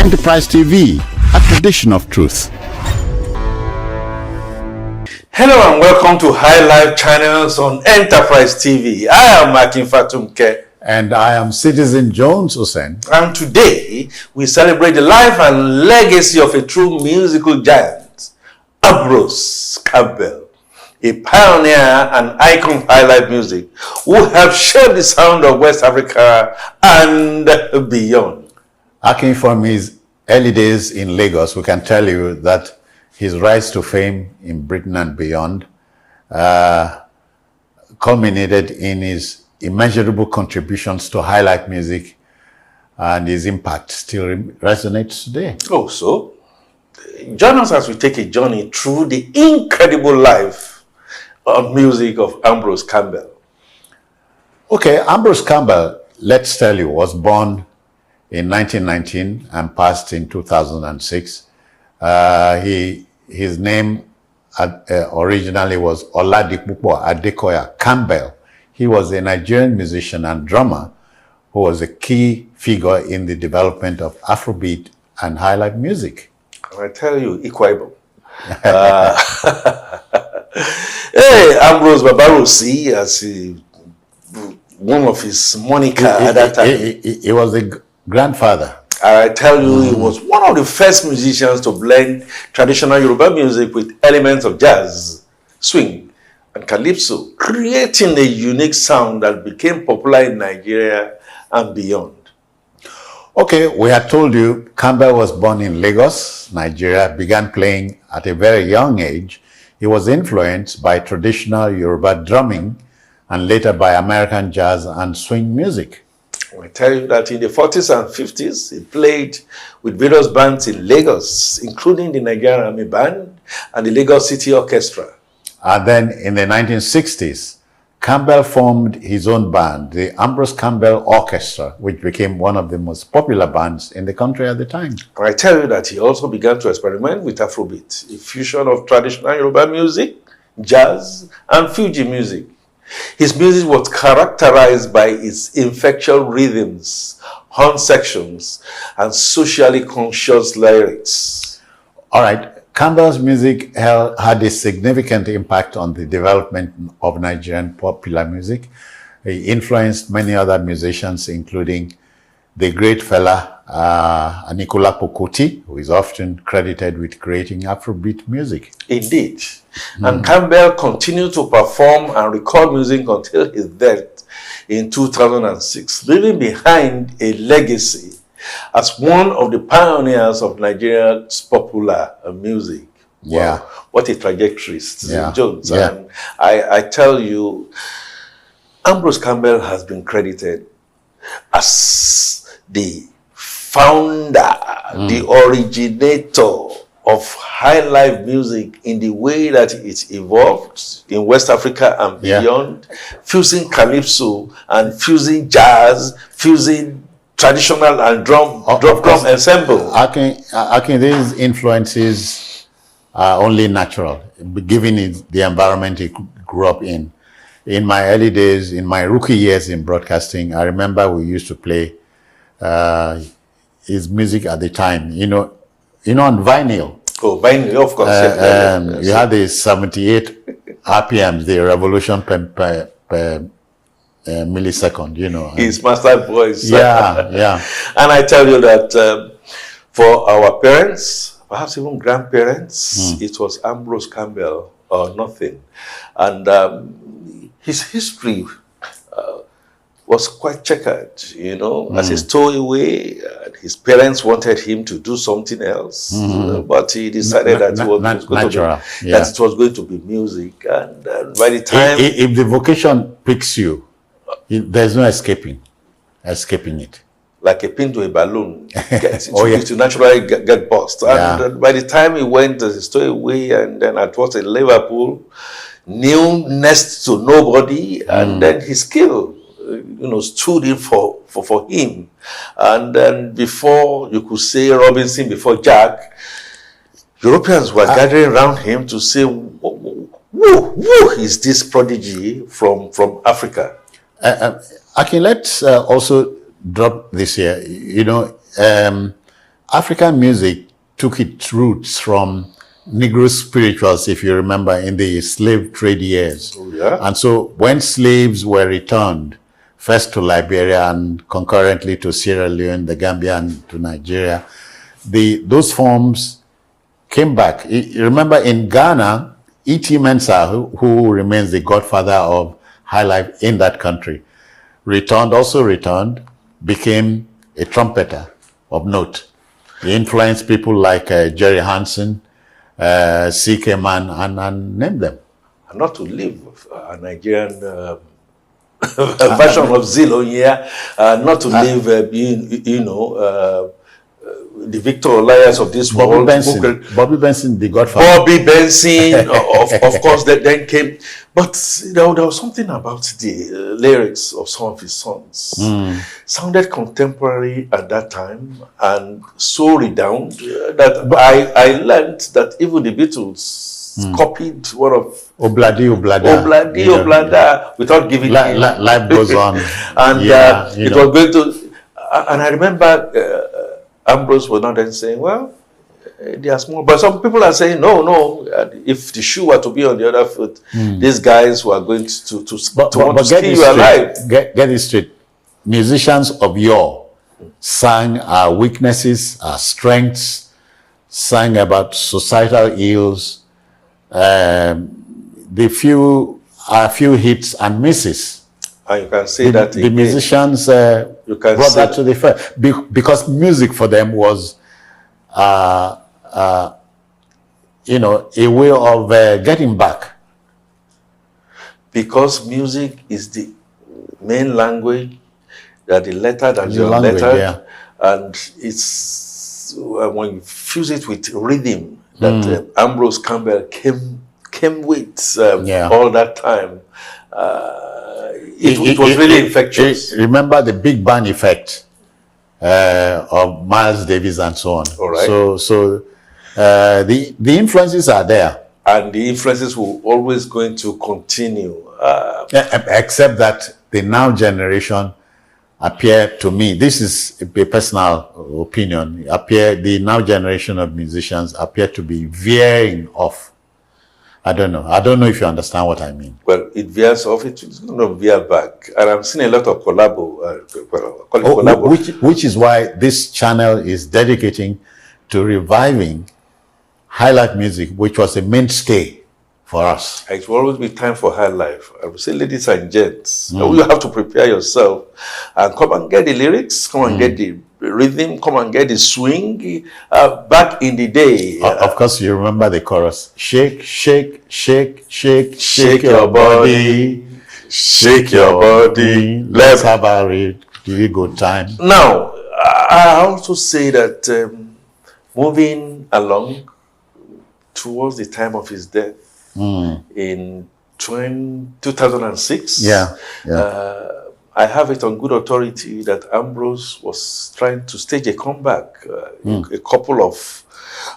Enterprise TV, a tradition of truth. Hello and welcome to Highlife channels on Enterprise TV. I am Akin Fatumke. And I am Citizen Jones Hussein. And today, we celebrate the life and legacy of a true musical giant, Ambrose Campbell, a pioneer and icon of highlife music who helped shape the sound of West Africa and beyond. Akin, from his early days in Lagos, we can tell you that his rise to fame in Britain and beyond culminated in his immeasurable contributions to highlife music, and his impact still resonates today. Oh, so join us as we take a journey through the incredible life of music of Ambrose Campbell. Okay, Ambrose Campbell, let's tell you, was born in 1919 and passed in 2006. His name originally was Oladipupo Adekoya Campbell. He was a Nigerian musician and drummer who was a key figure in the development of Afrobeat and highlife music. I tell you, equable. Hey, Ambrose Babarosi, as one of his moniker at that time. He was the grandfather. I tell you, he was one of the first musicians to blend traditional Yoruba music with elements of jazz, swing, and calypso, creating a unique sound that became popular in Nigeria and beyond. Okay, we had told you Campbell was born in Lagos, Nigeria, began playing at a very young age. He was influenced by traditional Yoruba drumming and later by American jazz and swing music. I tell you that in the 40s and 50s, he played with various bands in Lagos, including the Nigerian Army Band and the Lagos City Orchestra. And then in the 1960s, Campbell formed his own band, the Ambrose Campbell Orchestra, which became one of the most popular bands in the country at the time. I tell you that he also began to experiment with Afrobeat, a fusion of traditional Yoruba music, jazz, and Fuji music. His music was characterized by its infectious rhythms, horn sections, and socially conscious lyrics. All right. Campbell's music had a significant impact on the development of Nigerian popular music. He influenced many other musicians, including the great fella Anikulapo Kuti, who is often credited with creating Afrobeat music. Indeed. And Campbell continued to perform and record music until his death in 2006, leaving behind a legacy as one of the pioneers of Nigeria's popular music. Yeah. Wow, what a trajectory, Citizen Jones. Yeah. And I tell you, Ambrose Campbell has been credited as the founder, the originator of highlife music in the way that it evolved in West Africa and beyond, fusing calypso and fusing jazz, fusing traditional and drum ensemble. Akin, these influences are only natural, given the environment he grew up in. In my early days, in my rookie years in broadcasting, I remember we used to play his music at the time, you know, on vinyl. Oh, vinyl, of course. You had the 78 RPMs, the revolution per millisecond, you know. His master voice. Yeah. And I tell you that for our parents, perhaps even grandparents, it was Ambrose Campbell or nothing. And his history was quite checkered, you know, as a stowaway. His parents wanted him to do something else, but he decided that it was going to be music. And by the time... If the vocation picks you, there's no escaping it. Like a pin to a balloon, it naturally get burst. And by the time he went as a stowaway, and then at was in Liverpool, knew next to nobody, and then his skill, stood in for him. And then before you could say Robinson, before Jack, Europeans were gathering around him to say, who is this prodigy from Africa? Akin, let's also drop this here. African music took its roots from Negro spirituals, if you remember, in the slave trade years. Oh, yeah. And so when slaves were returned, first to Liberia and concurrently to Sierra Leone, the Gambia, and to Nigeria, those forms came back. You remember in Ghana, E.T. Mensah, who remains the godfather of Highlife in that country, also returned, became a trumpeter of note. He influenced people like Jerry Hansen, C.K. Man, and name them. And not to leave a Nigerian version of Zillow here, not to leave, the Victor Elias of this Bobby world. Bobby Benson, the godfather. Bobby Benson, of course, that then came. But there was something about the lyrics of some of his songs. Sounded contemporary at that time and so redound that I learned that even the Beatles copied one of Obladi Oblada without giving life goes on. And it was going to, and I remember Ambrose was not then saying, well, they are small. But some people are saying, no, if the shoe were to be on the other foot, these guys were going to want to skin you alive. Get it straight. Musicians of yore sang our weaknesses, our strengths, sang about societal ills, our few hits and misses. And you can say that the musicians brought that to the fore, because music for them was, a way of getting back. Because music is the main language, that the letter that you're lettered, and it's when you fuse it with rhythm that Ambrose Campbell came with all that time. It was really infectious. Remember the big band effect of Miles Davis and so on. All right. So the influences are there. And the influences will always going to continue. Except that the now generation appear to me, this is a personal opinion, the now generation of musicians appear to be veering off. I don't know if you understand what I mean. Well, it veers off, it's going to veer back. And I'm seeing a lot of collabo. Which is why this channel is dedicating to reviving Highlife music, which was a mainstay for us. It will always be time for Highlife. I would say, ladies and gents, you have to prepare yourself and come and get the lyrics, come and get the rhythm, come and get the swing. Back in the day, of course, you remember the chorus: shake, shake, shake, shake, shake your body, shake your body. Let's have a really good time. Now, I also say that moving along towards the time of his death in 2006, I have it on good authority that Ambrose was trying to stage a comeback. A couple of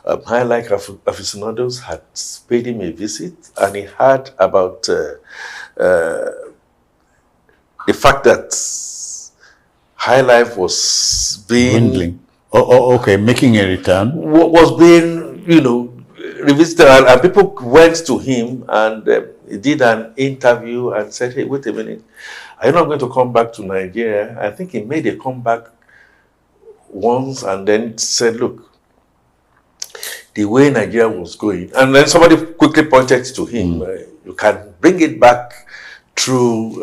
Highlife aficionados had paid him a visit, and he heard about the fact that Highlife was being dwindling. Okay, making a return. Was being, revisited, and people went to him and he did an interview and said, hey, wait a minute, are you not going to come back to Nigeria? I think he made a comeback once and then said, look, the way Nigeria was going, and then somebody quickly pointed to him, you can bring it back through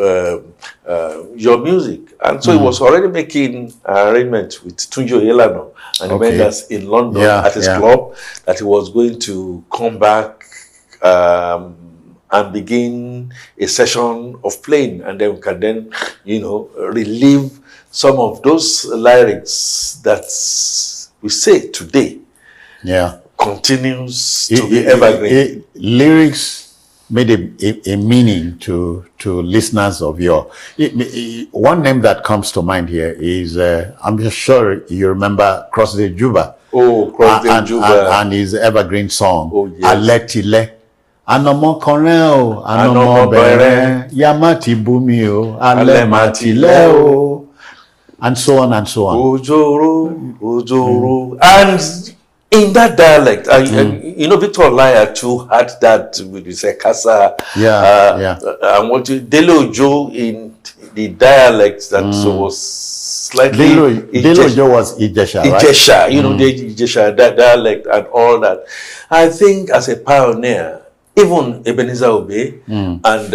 your music. And so he was already making arrangements with Tunjo Elano, and he met us in London at his club, that he was going to come back and begin a session of playing, and then we can relive some of those lyrics that we say today continues to be evergreen. Lyrics made a meaning to listeners of yore. One name that comes to mind here is, I'm just sure you remember Crossday Juba. Oh, Crossday Juba. And his evergreen song, oh, yes. Aletile. Anomo Cornell, Anomo Bere, Yamati Bumio, Alematile. and so on and so on. Ojoro, Ojoro. And in that dialect, you know, Victor Olaya too had that with his Kasa. And what Dele Ojo in the dialect that was slightly. Dele Ojo was Ijesha, right? Ijesha, you know, the Ijesha dialect and all that. I think as a pioneer, even Ebenezer Obey and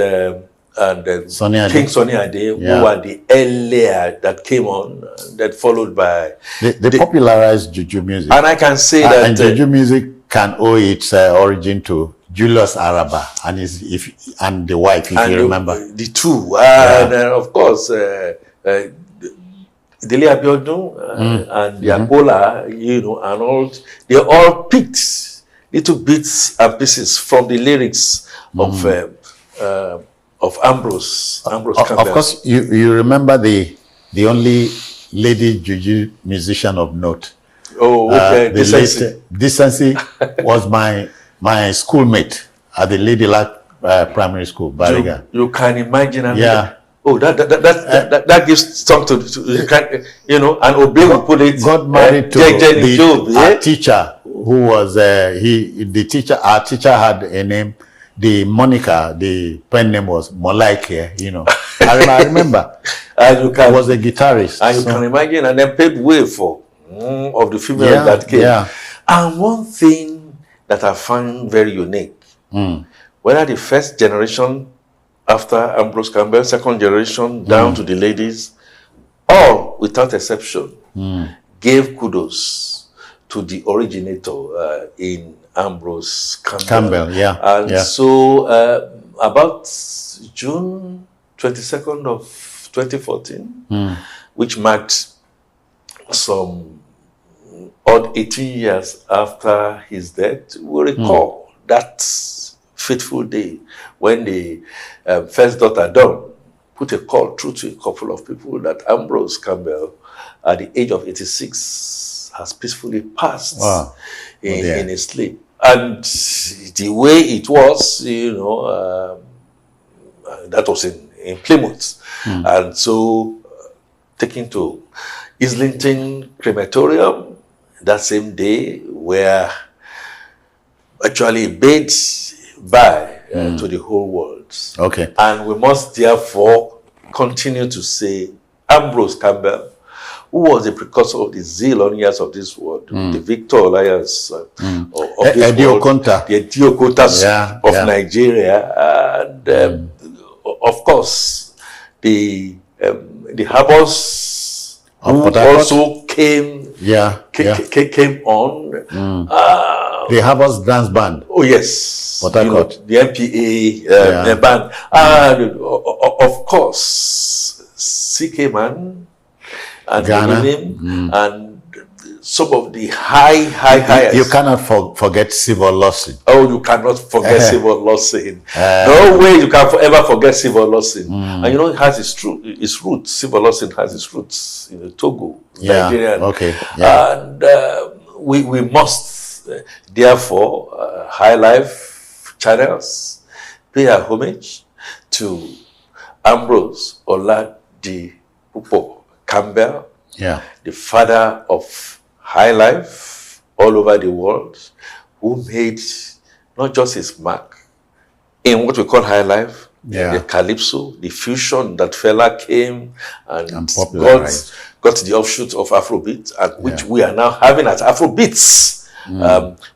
King Sonny Ade, who were the earlier that came on, that followed by they popularized Juju music, and I can say that and Juju music can owe its origin to Julius Araba and and the wife, if you remember, the two, and of course Dele Abiodun and Yakola, you know, and all, they all picked little bits and pieces from the lyrics of Ambrose Campbell. Of course, you remember the only lady Juju musician of note. Oh, okay. Decency was my schoolmate at the Lady Luck Primary School, Bariga. You can imagine. Oh, that gives something to you know, and Obey will put it. Got married to our teacher, who was our teacher had a name. The moniker, the pen name was Molaike, you know. I remember. And he was a guitarist. And you can imagine, and then paved way for of the females that came. And one thing that I find very unique, whether the first generation after Ambrose Campbell, second generation down to the ladies, all without exception gave kudos to the originator in Ambrose Campbell. And so about June 22nd of 2014, which marked some odd 18 years after his death, we recall that fateful day when the first daughter, Dawn, put a call through to a couple of people that Ambrose Campbell, at the age of 86, has peacefully passed in his sleep. And the way it was, you know, that was in Plymouth. And so taken to Islington Crematorium that same day, where actually bade bye to the whole world. Okay. And we must therefore continue to say Ambrose Campbell, who was the precursor of the Zilonians of this world, the Victor Alliance of this world, the Ediokotas of Nigeria, and of course the Harbors who also came on. The Harbors Dance Band. Oh yes, you know, the MPA band, and of course CK Man. And Ghana, and some of the high. You cannot forget Civil Lawson. Oh, you cannot forget Civil Lawson. No way you can ever forget Civil Lawson. And you know, it has its roots. Civil Lawson has its roots in Togo, Nigeria. And we must therefore Highlife channels pay a homage to Ambrose Oladipo Campbell, the father of Highlife all over the world, who made not just his mark in what we call Highlife, the calypso, the fusion that fella came and got the offshoot of Afrobeat, and which we are now having as Afrobeats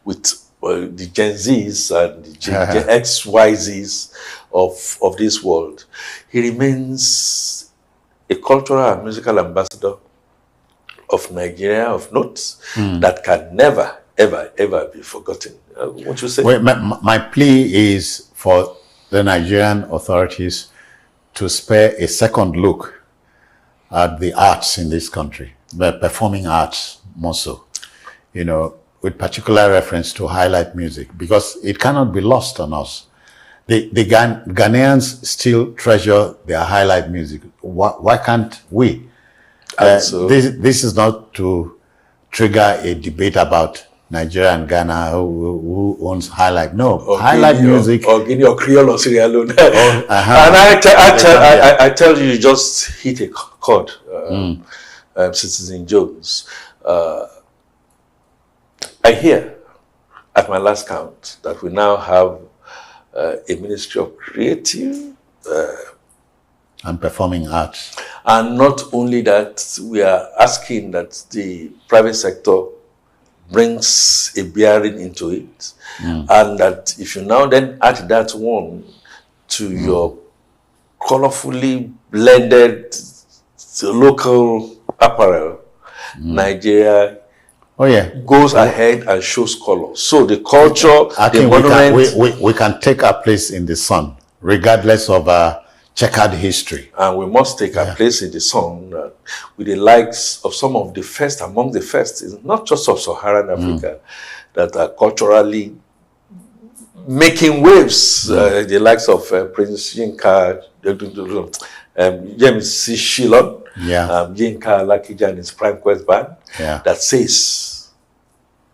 with the Gen Zs and the Gen X, Y, Zs of this world. He remains a cultural and musical ambassador of Nigeria of note that can never, ever be forgotten. What you say? Well, my plea is for the Nigerian authorities to spare a second look at the arts in this country, the performing arts more so, you know, with particular reference to highlight music, because it cannot be lost on us. The Ghanaians still treasure their highlight music. Why can't we? This is not to trigger a debate about Nigeria and Ghana, who owns highlight. No, highlight music. Or Guinea or Creole or Sierra Leone. And I tell you, just hit a chord. Citizen Jones. I hear, at my last count, that we now have a Ministry of Creative and Performing Arts. And not only that, we are asking that the private sector brings a bearing into it. And that if you now then add that one to your colorfully blended local apparel, Nigeria goes ahead and shows color. So the culture, the monument, we can take our place in the sun, regardless of checkered history. And we must take our place in the sun with the likes of some of the first, among the first, not just of Saharan Africa, that are culturally making waves. The likes of Prince Yinka, James C. Shillon, Yinka Lakija and his Prime Quest Band, that says,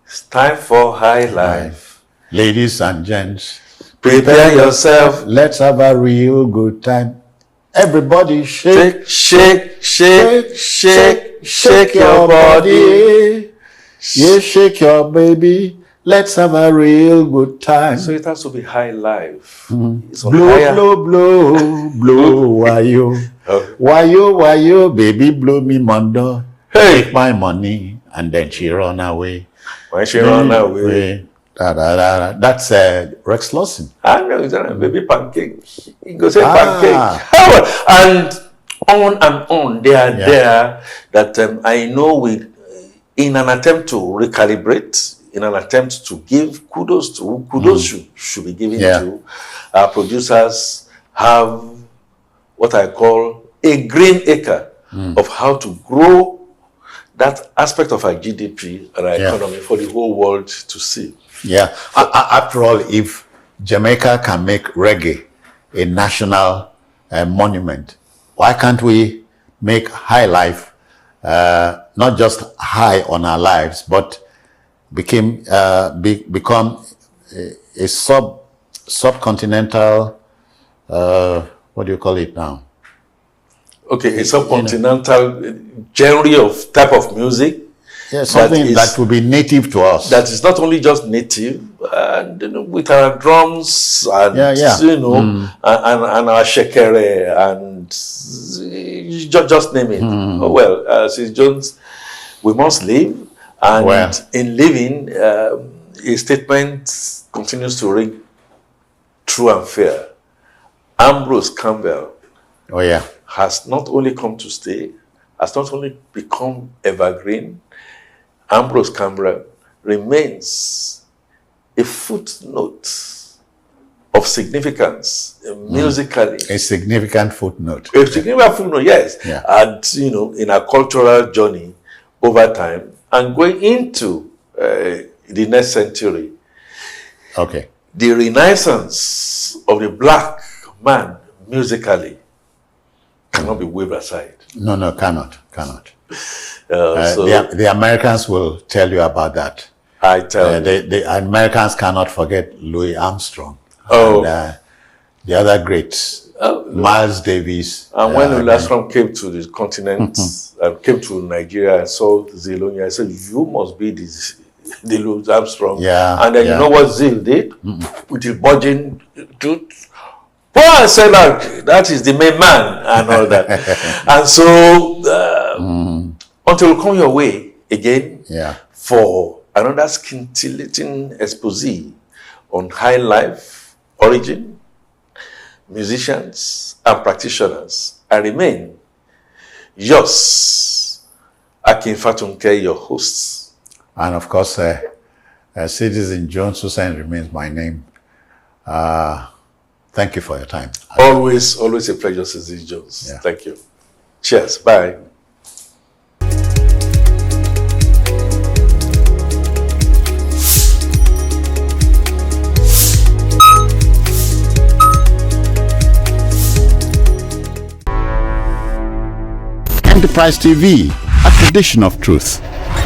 it's time for high life. Ladies and gents, prepare yourself. Let's have a real good time. Everybody shake, shake, shake, shake, shake your body. Yeah, shake your baby. Let's have a real good time. So it has to be high life. It's blow, blow, blow, why you, baby, blow me mondo. Take my money, and then she run away. When she run away. That's Rex Lawson. I know, it's a baby pancake. He goes, pancake. And on. They are there that I know we, in an attempt to recalibrate, in an attempt to give kudos to who kudos should be given to, our producers have what I call a green acre of how to grow that aspect of our GDP and our economy for the whole world to see. Yeah. After all, if Jamaica can make reggae a national monument, why can't we make high life not just high on our lives, but become a subcontinental, what do you call it now? Okay, a subcontinental genre of type of music. Yeah, something that will be native to us. That is not only just native, and with our drums and and our shekere and just name it. Oh well, since Jones, we must live, and in living, a statement continues to ring true and fair. Ambrose Campbell, has not only come to stay, has not only become evergreen. Ambrose Campbell remains a footnote of significance musically. A significant footnote. A significant footnote, yes. And, in our cultural journey over time and going into the next century. Okay. The renaissance of the black man musically cannot be waved aside. No, cannot. The Americans will tell you about that. I tell you. The Americans cannot forget Louis Armstrong. And, the other greats, Miles Davis. And when Louis Armstrong came to the continent, came to Nigeria and saw Zilonia, I said, you must be the Louis Armstrong. And then you know what Zil did? With his bulging tooth. Well, I said that is the main man and all that. And so until we come your way again for another scintillating expose on high life, origin, musicians and practitioners, I remain yours, Akin Fatunke, your host. And of course, Citizen Jones Hussein remains my name. Thank you for your time. Always a pleasure, Citizen Jones. Thank you. Cheers. Bye. Enterprise TV, a tradition of truth.